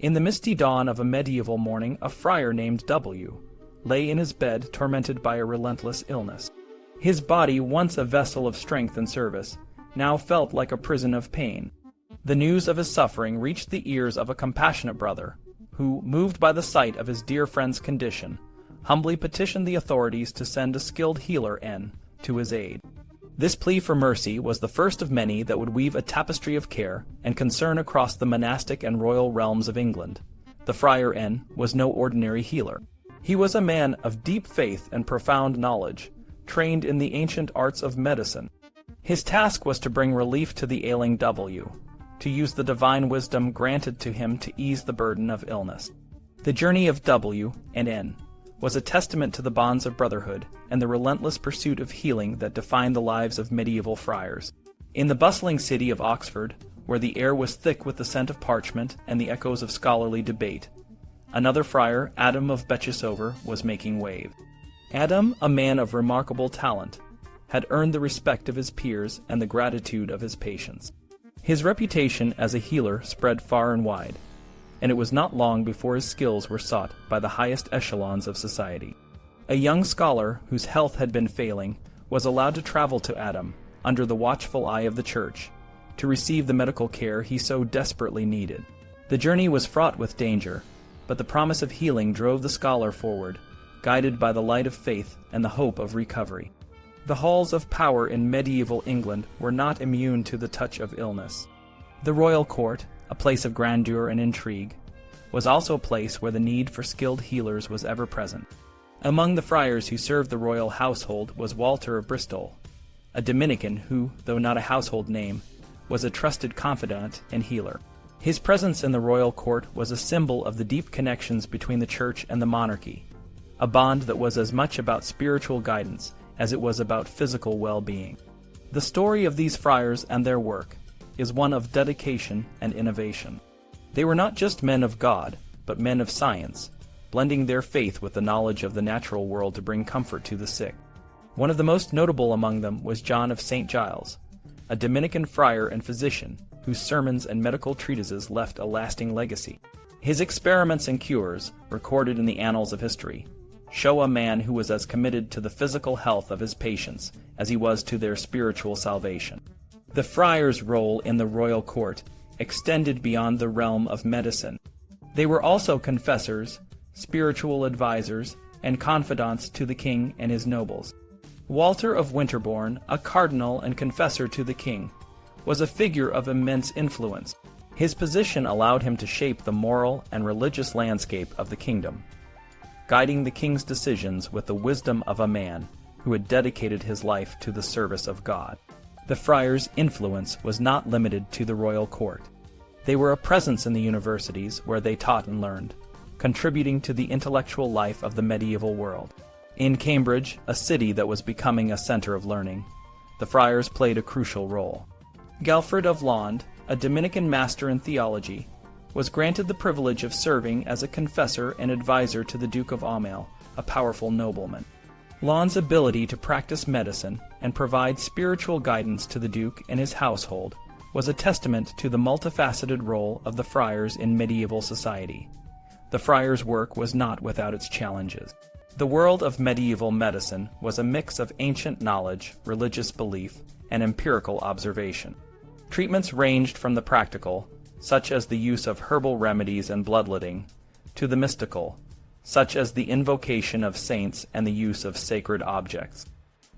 In the misty dawn of a medieval morning, a friar named W. lay in his bed tormented by a relentless illness. His body, once a vessel of strength and service, now felt like a prison of pain. The news of his suffering reached the ears of a compassionate brother, who, moved by the sight of his dear friend's condition, humbly petitioned the authorities to send a skilled healer to his aid. This plea for mercy was the first of many that would weave a tapestry of care and concern across the monastic and royal realms of England. The Friar was no ordinary healer. He was a man of deep faith and profound knowledge, trained in the ancient arts of medicine. His task was to bring relief to the ailing W, to use the divine wisdom granted to him to ease the burden of illness. The journey of W and N was a testament to the bonds of brotherhood and the relentless pursuit of healing that defined the lives of medieval friars. In the bustling city of Oxford, where the air was thick with the scent of parchment and the echoes of scholarly debate, another friar, Adam of Bechesover, was making wave. Adam, a man of remarkable talent, had earned the respect of his peers and the gratitude of his patients. His reputation as a healer spread far and wide, and it was not long before his skills were sought by the highest echelons of society. A young scholar whose health had been failing was allowed to travel to Adam, under the watchful eye of the Church, to receive the medical care he so desperately needed. The journey was fraught with danger, but the promise of healing drove the scholar forward, guided by the light of faith and the hope of recovery. The halls of power in medieval England were not immune to the touch of illness. The royal court, a place of grandeur and intrigue, was also a place where the need for skilled healers was ever present. Among the friars who served the royal household was Walter of Bristol, a Dominican who, though not a household name, was a trusted confidant and healer. His presence in the royal court was a symbol of the deep connections between the church and the monarchy, a bond that was as much about spiritual guidance as it was about physical well-being. The story of these friars and their work is one of dedication and innovation. They were not just men of God, but men of science, blending their faith with the knowledge of the natural world to bring comfort to the sick. One of the most notable among them was John of St. Giles, a Dominican friar and physician whose sermons and medical treatises left a lasting legacy. His experiments and cures, recorded in the annals of history, show a man who was as committed to the physical health of his patients as he was to their spiritual salvation. The friar's role in the royal court extended beyond the realm of medicine. They were also confessors, spiritual advisors, and confidants to the king and his nobles. Walter of Winterbourne, a cardinal and confessor to the king, was a figure of immense influence. His position allowed him to shape the moral and religious landscape of the kingdom, guiding the king's decisions with the wisdom of a man who had dedicated his life to the service of God. The friars' influence was not limited to the royal court. They were a presence in the universities where they taught and learned, contributing to the intellectual life of the medieval world. In Cambridge, a city that was becoming a center of learning, the friars played a crucial role. Gelfrid of Lond, a Dominican master in theology, was granted the privilege of serving as a confessor and advisor to the Duke of Aumale, a powerful nobleman. Lond's ability to practice medicine and provide spiritual guidance to the Duke and his household was a testament to the multifaceted role of the friars in medieval society. The friars' work was not without its challenges. The world of medieval medicine was a mix of ancient knowledge, religious belief, and empirical observation. Treatments ranged from the practical, such as the use of herbal remedies and bloodletting, to the mystical, such as the invocation of saints and the use of sacred objects.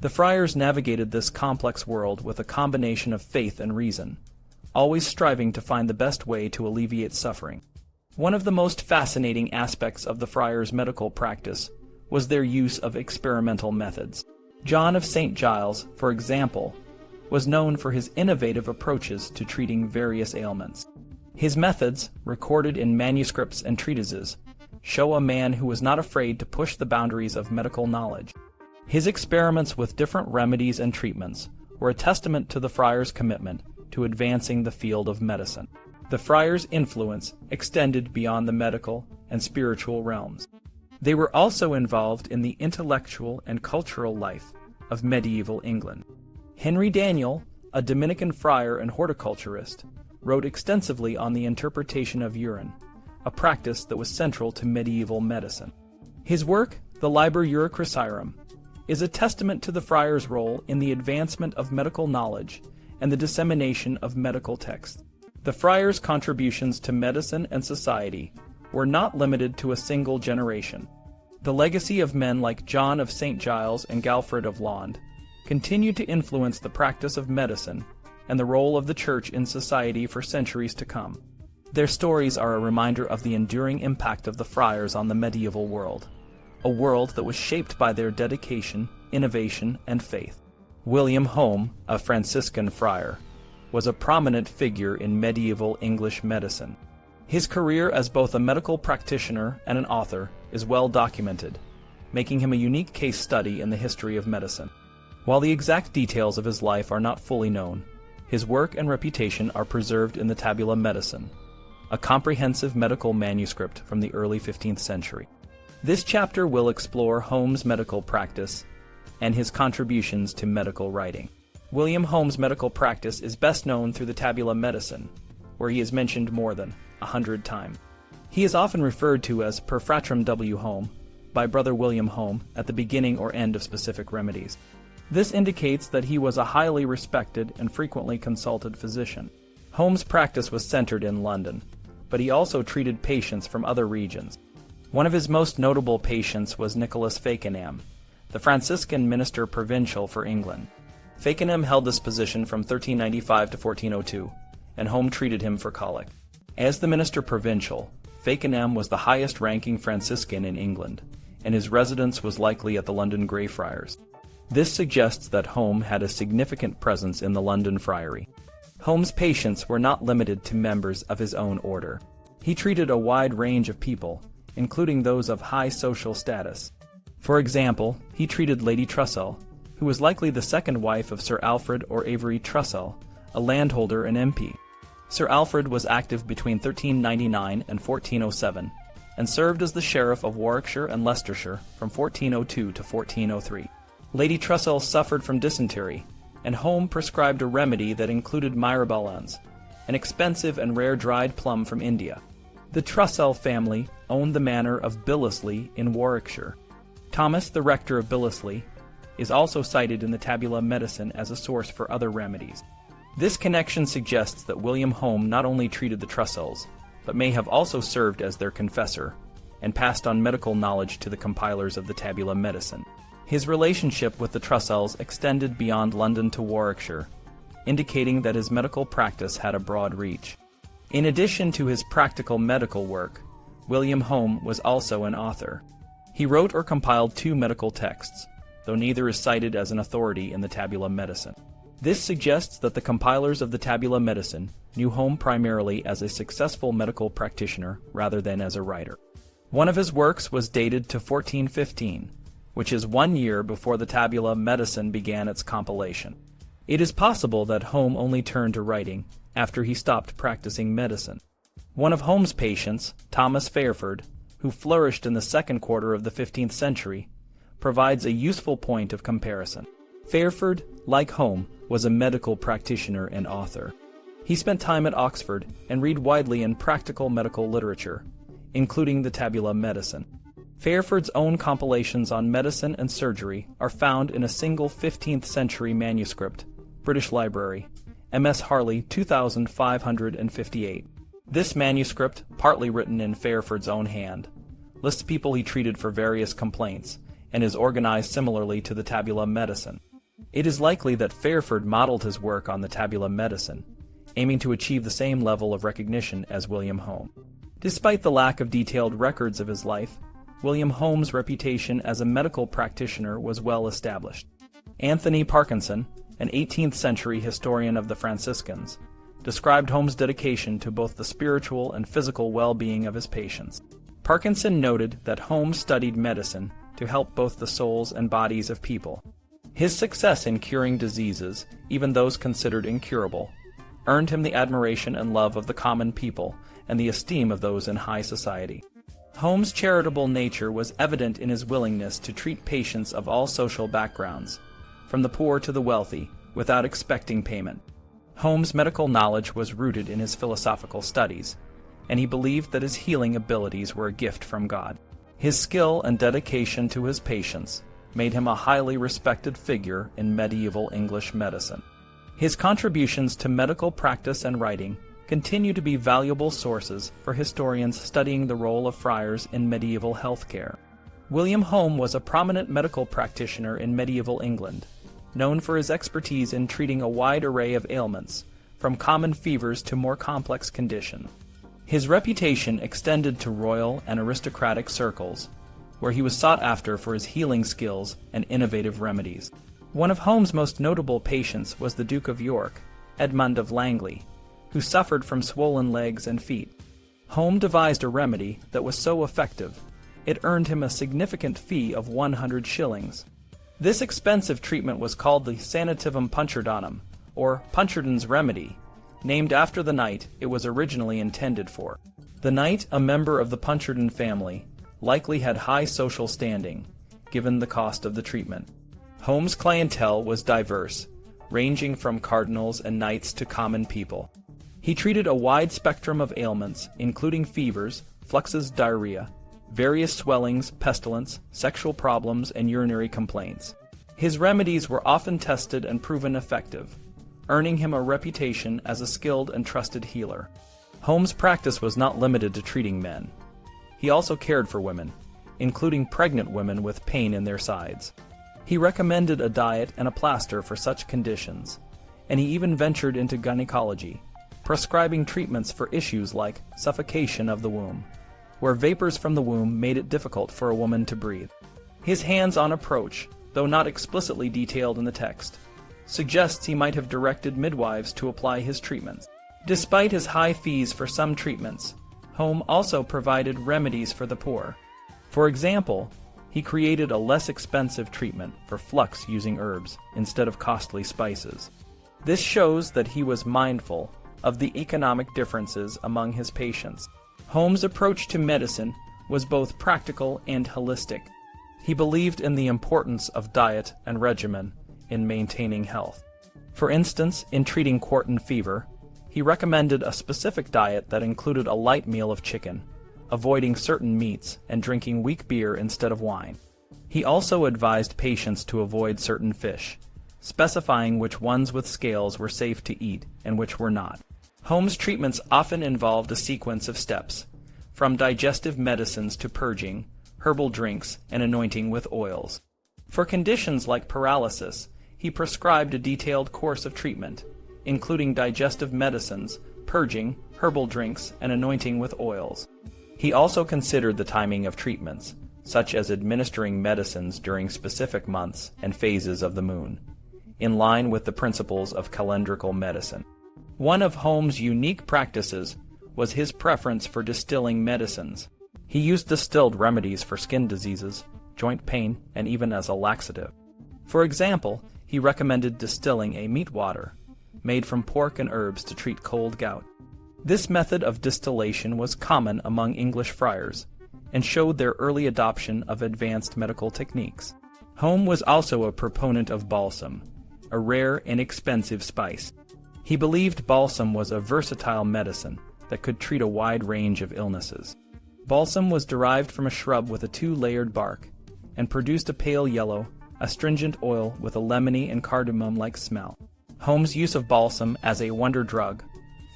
The friars navigated this complex world with a combination of faith and reason, always striving to find the best way to alleviate suffering. One of the most fascinating aspects of the friars' medical practice was their use of experimental methods. John of St. Giles, for example, was known for his innovative approaches to treating various ailments. His methods, recorded in manuscripts and treatises, show a man who was not afraid to push the boundaries of medical knowledge. His experiments with different remedies and treatments were a testament to the friars' commitment to advancing the field of medicine. The friars' influence extended beyond the medical and spiritual realms. They were also involved in the intellectual and cultural life of medieval England. Henry Daniel, a Dominican friar and horticulturist, wrote extensively on the interpretation of urine, a practice that was central to medieval medicine. His work, the Liber Iuris, is a testament to the friar's role in the advancement of medical knowledge and the dissemination of medical texts. The friar's contributions to medicine and society were not limited to a single generation. The legacy of men like John of St. Giles and Galfred of Lond continued to influence the practice of medicine and the role of the Church in society for centuries to come. Their stories are a reminder of the enduring impact of the friars on the medieval world, a world that was shaped by their dedication, innovation, and faith. William Holme, a Franciscan friar, was a prominent figure in medieval English medicine. His career as both a medical practitioner and an author is well documented, making him a unique case study in the history of medicine. While the exact details of his life are not fully known, his work and reputation are preserved in the Tabula Medicinae, a comprehensive medical manuscript from the early 15th century. This chapter will explore Holme's medical practice and his contributions to medical writing. William Holme's medical practice is best known through the Tabula Medicinae, where he is mentioned more than 100 times. He is often referred to as per fratrum W. Holme by Brother William Holme at the beginning or end of specific remedies. This indicates that he was a highly respected and frequently consulted physician. Holme's practice was centered in London, but he also treated patients from other regions. One of his most notable patients was Nicholas Fakenham, the Franciscan minister provincial for England. Fakenham held this position from 1395 to 1402, and Holme treated him for colic. As the minister provincial, Fakenham was the highest-ranking Franciscan in England, and his residence was likely at the London Grey Friars. This suggests that Holme had a significant presence in the London friary. Holme's patients were not limited to members of his own order. He treated a wide range of people, including those of high social status. For example, he treated Lady Trussell, who was likely the second wife of Sir Alfred or Avery Trussell, a landholder and MP. Sir Alfred was active between 1399 and 1407, and served as the sheriff of Warwickshire and Leicestershire from 1402 to 1403. Lady Trussell suffered from dysentery, and Holme prescribed a remedy that included myrobalans, an expensive and rare dried plum from India. The Trussell family owned the manor of Billesley in Warwickshire. Thomas, the rector of Billesley, is also cited in the Tabula Medicinae as a source for other remedies. This connection suggests that William Holme not only treated the Trussells, but may have also served as their confessor, and passed on medical knowledge to the compilers of the Tabula Medicinae. His relationship with the Trussells extended beyond London to Warwickshire, indicating that his medical practice had a broad reach. In addition to his practical medical work, William Holme was also an author. He wrote or compiled 2 medical texts, though neither is cited as an authority in the Tabula Medicinae. This suggests that the compilers of the Tabula Medicinae knew Holme primarily as a successful medical practitioner rather than as a writer. One of his works was dated to 1415, which is 1 year before the Tabula Medicinae began its compilation. It is possible that Holme only turned to writing after he stopped practicing medicine. One of Holme's patients, Thomas Fairford, who flourished in the second quarter of the 15th century, provides a useful point of comparison. Fairford, like Holme, was a medical practitioner and author. He spent time at Oxford and read widely in practical medical literature, including the Tabula Medicinae. Fairford's own compilations on medicine and surgery are found in a single 15th century manuscript, British Library, MS Harley 2558. This manuscript, partly written in Fairford's own hand, lists people he treated for various complaints, and is organized similarly to the Tabula Medicinae. It is likely that Fairford modeled his work on the Tabula Medicinae, aiming to achieve the same level of recognition as William Holme. Despite the lack of detailed records of his life, William Holme's reputation as a medical practitioner was well established. Anthony Parkinson, an 18th century historian of the Franciscans, described Holme's dedication to both the spiritual and physical well-being of his patients. Parkinson noted that Holme studied medicine to help both the souls and bodies of people. His success in curing diseases, even those considered incurable, earned him the admiration and love of the common people and the esteem of those in high society. Holme's charitable nature was evident in his willingness to treat patients of all social backgrounds, from the poor to the wealthy, without expecting payment. Holme's medical knowledge was rooted in his philosophical studies, and he believed that his healing abilities were a gift from God. His skill and dedication to his patients made him a highly respected figure in medieval English medicine. His contributions to medical practice and writing continue to be valuable sources for historians studying the role of friars in medieval healthcare. William Holme was a prominent medical practitioner in medieval England, known for his expertise in treating a wide array of ailments, from common fevers to more complex conditions. His reputation extended to royal and aristocratic circles, where he was sought after for his healing skills and innovative remedies. One of Holme's most notable patients was the Duke of York, Edmund of Langley, who suffered from swollen legs and feet. Holme devised a remedy that was so effective, it earned him a significant fee of 100 shillings. This expensive treatment was called the sanativum puncturdonum, or Punchardon's remedy, named after the knight it was originally intended for. The knight, a member of the Punchardon family, likely had high social standing, given the cost of the treatment. Holme's clientele was diverse, ranging from cardinals and knights to common people. He treated a wide spectrum of ailments, including fevers, fluxes, diarrhea, various swellings, pestilence, sexual problems, and urinary complaints. His remedies were often tested and proven effective, earning him a reputation as a skilled and trusted healer. Holme's practice was not limited to treating men. He also cared for women, including pregnant women with pain in their sides. He recommended a diet and a plaster for such conditions, and he even ventured into gynecology, prescribing treatments for issues like suffocation of the womb, where vapors from the womb made it difficult for a woman to breathe. His hands-on approach, though not explicitly detailed in the text, suggests he might have directed midwives to apply his treatments. Despite his high fees for some treatments, Holme also provided remedies for the poor. For example, he created a less expensive treatment for flux using herbs instead of costly spices. This shows that he was mindful of the economic differences among his patients. Holme's approach to medicine was both practical and holistic. He believed in the importance of diet and regimen in maintaining health. For instance, in treating quartan fever, he recommended a specific diet that included a light meal of chicken, avoiding certain meats, and drinking weak beer instead of wine. He also advised patients to avoid certain fish, specifying which ones with scales were safe to eat and which were not. Holme's treatments often involved a sequence of steps, from digestive medicines to purging, herbal drinks, and anointing with oils. For conditions like paralysis, he prescribed a detailed course of treatment, including digestive medicines, purging, herbal drinks, and anointing with oils. He also considered the timing of treatments, such as administering medicines during specific months and phases of the moon, in line with the principles of calendrical medicine. One of Holme's unique practices was his preference for distilling medicines. He used distilled remedies for skin diseases, joint pain, and even as a laxative. For example, he recommended distilling a meat water made from pork and herbs to treat cold gout. This method of distillation was common among English friars and showed their early adoption of advanced medical techniques. Holme was also a proponent of balsam, a rare, inexpensive spice. He believed balsam was a versatile medicine that could treat a wide range of illnesses. Balsam was derived from a shrub with a two-layered bark and produced a pale yellow, astringent oil with a lemony and cardamom-like smell. Holme's use of balsam as a wonder drug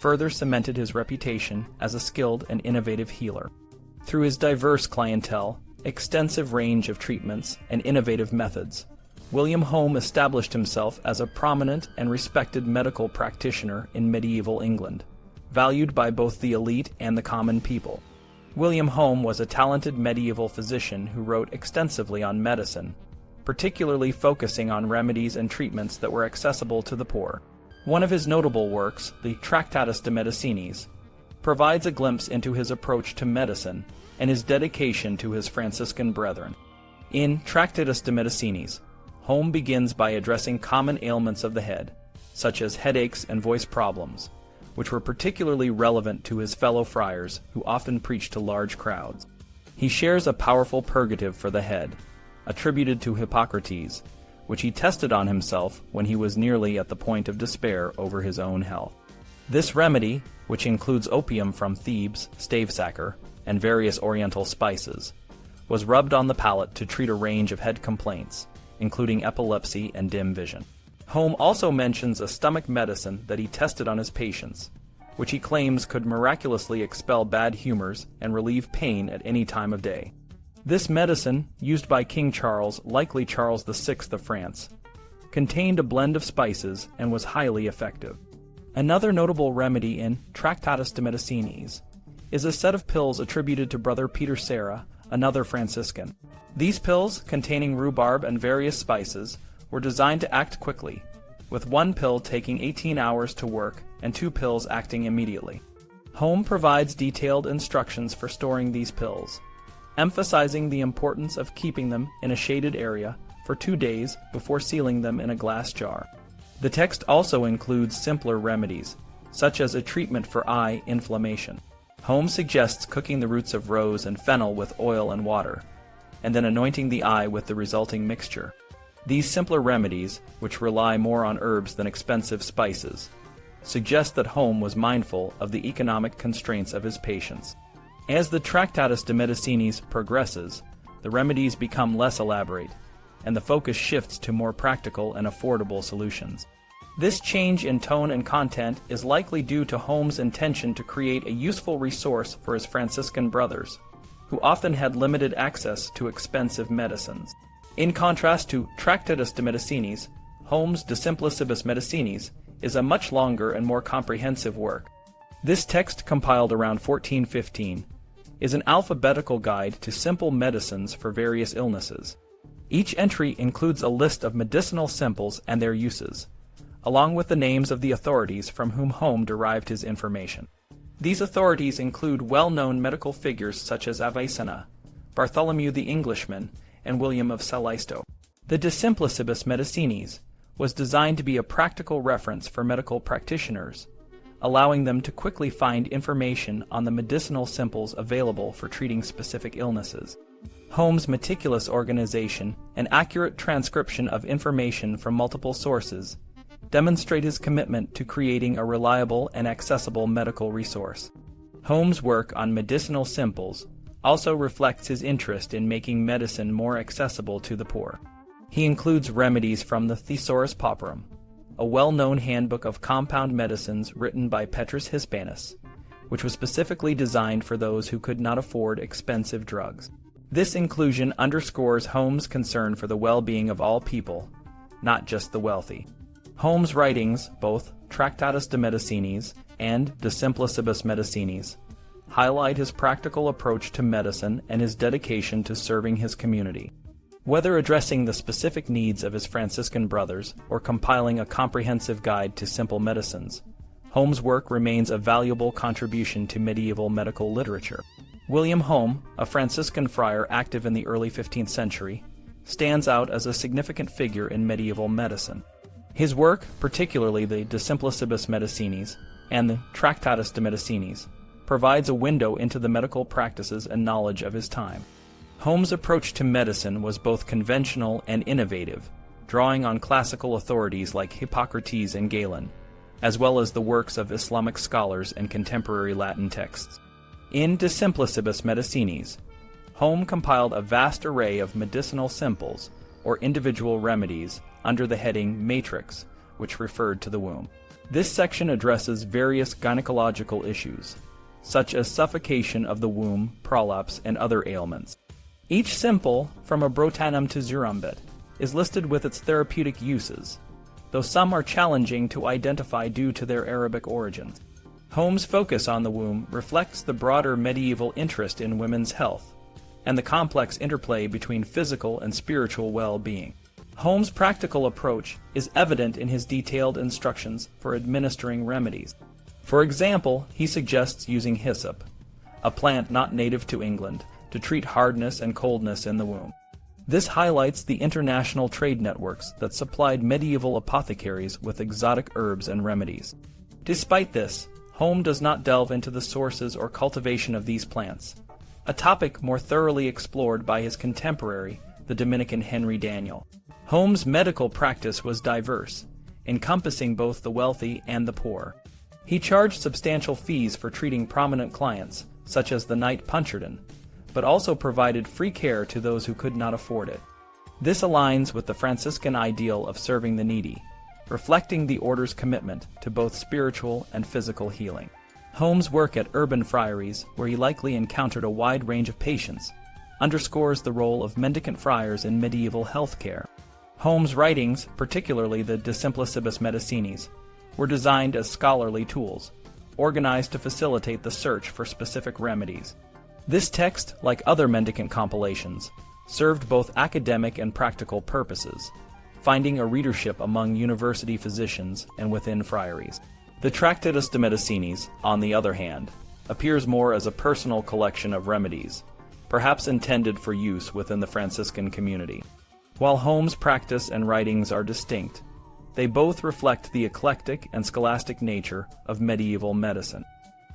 further cemented his reputation as a skilled and innovative healer. Through his diverse clientele, extensive range of treatments, and innovative methods, William Holme established himself as a prominent and respected medical practitioner in medieval England, valued by both the elite and the common people. William Holme was a talented medieval physician who wrote extensively on medicine, particularly focusing on remedies and treatments that were accessible to the poor. One of his notable works, the Tractatus de medicinis, provides a glimpse into his approach to medicine and his dedication to his Franciscan brethren. In Tractatus de medicinis, Holme begins by addressing common ailments of the head, such as headaches and voice problems, which were particularly relevant to his fellow friars who often preached to large crowds. He shares a powerful purgative for the head, attributed to Hippocrates, which he tested on himself when he was nearly at the point of despair over his own health. This remedy, which includes opium from Thebes, stavesacre, and various oriental spices, was rubbed on the palate to treat a range of head complaints, including epilepsy and dim vision. Holme also mentions a stomach medicine that he tested on his patients, which he claims could miraculously expel bad humors and relieve pain at any time of day. This medicine, used by King Charles, likely Charles VI of France, contained a blend of spices and was highly effective. Another notable remedy in Tractatus de medicinis is a set of pills attributed to Brother Peter Serra, another Franciscan. These pills, containing rhubarb and various spices, were designed to act quickly, with one pill taking 18 hours to work and 2 pills acting immediately. Holme provides detailed instructions for storing these pills, emphasizing the importance of keeping them in a shaded area for 2 days before sealing them in a glass jar. The text also includes simpler remedies, such as a treatment for eye inflammation. Holme suggests cooking the roots of rose and fennel with oil and water, and then anointing the eye with the resulting mixture. These simpler remedies, which rely more on herbs than expensive spices, suggest that Holme was mindful of the economic constraints of his patients. As the Tractatus de medicinis progresses, the remedies become less elaborate, and the focus shifts to more practical and affordable solutions. This change in tone and content is likely due to Holme's intention to create a useful resource for his Franciscan brothers, who often had limited access to expensive medicines. In contrast to Tractatus de medicinis, Holme's De simplicibus medicinis is a much longer and more comprehensive work. This text, compiled around 1415, is an alphabetical guide to simple medicines for various illnesses. Each entry includes a list of medicinal simples and their uses, along with the names of the authorities from whom Holme derived his information. These authorities include well-known medical figures such as Avicenna, Bartholomew the Englishman, and William of Salisto. The De simplicibus medicinis was designed to be a practical reference for medical practitioners, allowing them to quickly find information on the medicinal simples available for treating specific illnesses. Holme's meticulous organization and accurate transcription of information from multiple sources demonstrate his commitment to creating a reliable and accessible medical resource. Holme's work on medicinal simples also reflects his interest in making medicine more accessible to the poor. He includes remedies from the Thesaurus Pauperum, a well-known handbook of compound medicines written by Petrus Hispanus, which was specifically designed for those who could not afford expensive drugs. This inclusion underscores Holme's concern for the well-being of all people, not just the wealthy. Holme's writings, both Tractatus de medicinis and De simplicibus medicinis, highlight his practical approach to medicine and his dedication to serving his community. Whether addressing the specific needs of his Franciscan brothers or compiling a comprehensive guide to simple medicines, Holme's work remains a valuable contribution to medieval medical literature. William Holme, a Franciscan friar active in the early 15th century, stands out as a significant figure in medieval medicine. His work, particularly the De simplicibus medicinis and the Tractatus de medicinis, provides a window into the medical practices and knowledge of his time. Holme's approach to medicine was both conventional and innovative, drawing on classical authorities like Hippocrates and Galen, as well as the works of Islamic scholars and contemporary Latin texts. In De simplicibus medicinis, Holme compiled a vast array of medicinal simples, or individual remedies, under the heading Matrix, which referred to the womb. This section addresses various gynecological issues, such as suffocation of the womb, prolapse, and other ailments. Each simple, from a brotanum to zurumbet, is listed with its therapeutic uses, though some are challenging to identify due to their Arabic origins. Holme's focus on the womb reflects the broader medieval interest in women's health, and the complex interplay between physical and spiritual well-being. Holme's practical approach is evident in his detailed instructions for administering remedies. For example, he suggests using hyssop, a plant not native to England, to treat hardness and coldness in the womb. This highlights the international trade networks that supplied medieval apothecaries with exotic herbs and remedies. Despite this, Holme does not delve into the sources or cultivation of these plants, a topic more thoroughly explored by his contemporary, the Dominican Henry Daniel. Holme's medical practice was diverse, encompassing both the wealthy and the poor. He charged substantial fees for treating prominent clients, such as the knight Puncherton, but also provided free care to those who could not afford it. This aligns with the Franciscan ideal of serving the needy, reflecting the order's commitment to both spiritual and physical healing. Holmes' work at urban friaries, where he likely encountered a wide range of patients, underscores the role of mendicant friars in medieval health care. Holmes' writings, particularly the De Simplicibus medicinis, were designed as scholarly tools, organized to facilitate the search for specific remedies. This text, like other mendicant compilations, served both academic and practical purposes, finding a readership among university physicians and within friaries. The Tractatus de medicinis, on the other hand, appears more as a personal collection of remedies, perhaps intended for use within the Franciscan community. While Holmes' practice and writings are distinct, they both reflect the eclectic and scholastic nature of medieval medicine.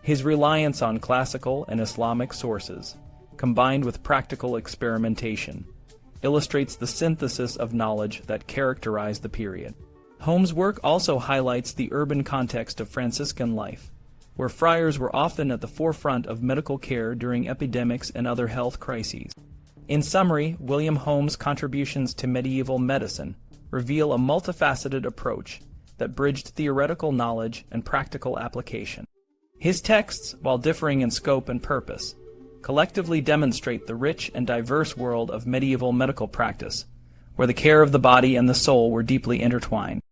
His reliance on classical and Islamic sources, combined with practical experimentation, illustrates the synthesis of knowledge that characterized the period. Holmes' work also highlights the urban context of Franciscan life, where friars were often at the forefront of medical care during epidemics and other health crises. In summary, William Holmes' contributions to medieval medicine reveal a multifaceted approach that bridged theoretical knowledge and practical application. His texts, while differing in scope and purpose, collectively demonstrate the rich and diverse world of medieval medical practice, where the care of the body and the soul were deeply intertwined.